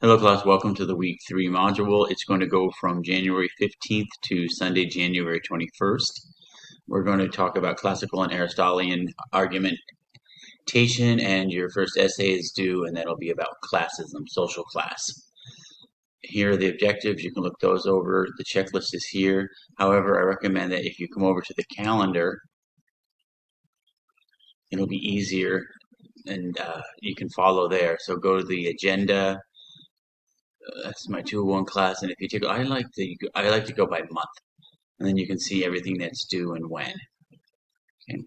Hello class, welcome to the week 3 module. It's going to go from January 15th to Sunday, January 21st. We're going to talk about classical and Aristotelian argumentation, and your first essay is due, and that'll be about classism, social class. Here are the objectives. You can look those over. The checklist is here. However, I recommend that if you come over to the calendar, it'll be easier, and you can follow there. So go to the agenda. That's my 201 class, and if you take, I like to go by month, and then you can see everything that's due and when. Okay.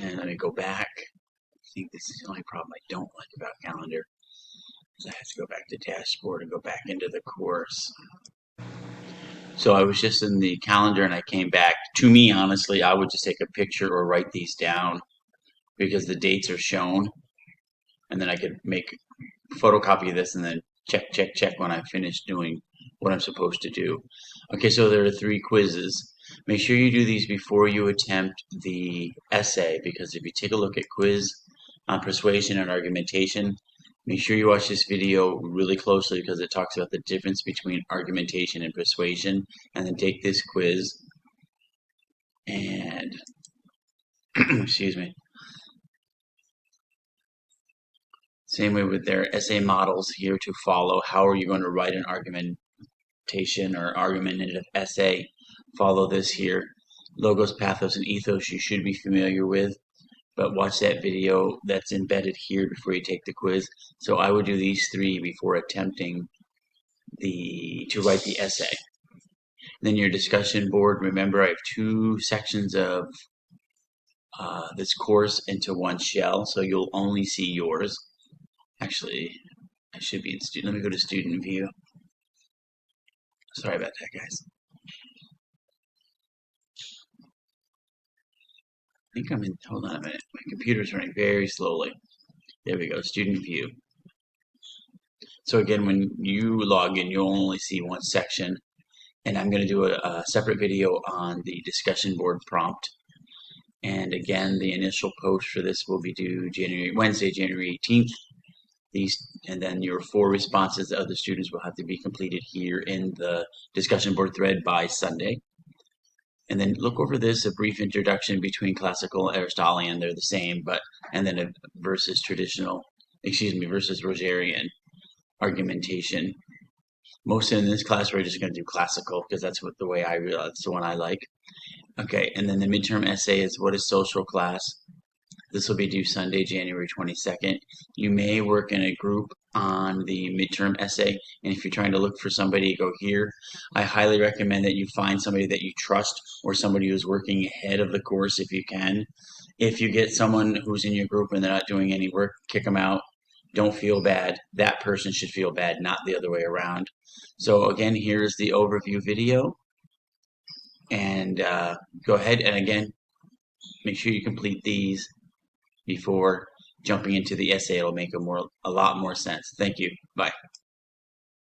And let me go back. I think this is the only problem I don't like about calendar, is I have to go back to dashboard and go back into the course. So I was just in the calendar and I came back. To me, honestly, I would just take a picture or write these down because the dates are shown, and then I could make photocopy of this and then check when I finish doing what I'm supposed to do. Okay, so there are 3 quizzes. Make sure you do these before you attempt the essay, because if you take a look at quiz on persuasion and argumentation, make sure you watch this video really closely because it talks about the difference between argumentation and persuasion, and then take this quiz and excuse me. Same way with their essay models here to follow. How are you going to write an argumentation or argumentative essay? Follow this here. Logos, pathos, and ethos you should be familiar with, but watch that video that's embedded here before you take the quiz. So I would do these 3 before attempting to write the essay. Then your discussion board. Remember, I have 2 sections of this course into one shell, so you'll only see yours. Actually, I should be in student. Let me go to student view. Sorry about that, guys. I think I'm in, hold on a minute. My computer's running very slowly. There we go, student view. So again, when you log in, you'll only see one section. And I'm going to do a separate video on the discussion board prompt. And again, the initial post for this will be due Wednesday, January 18th. And then your 4 responses of the students will have to be completed here in the discussion board thread by Sunday. And then look over this, a brief introduction between classical and Aristotelian. They're the same, and then versus Rogerian argumentation. Most in this class we're just going to do classical because that's the way I realize it's the one I like. Okay, and then the midterm essay is what is social class? This will be due Sunday, January 22nd. You may work in a group on the midterm essay, and if you're trying to look for somebody, go here. I highly recommend that you find somebody that you trust or somebody who's working ahead of the course if you can. If you get someone who's in your group and they're not doing any work, kick them out. Don't feel bad. That person should feel bad, not the other way around. So again, here's the overview video. And go ahead and again, make sure you complete these before jumping into the essay. It'll make a lot more sense. Thank you. Bye.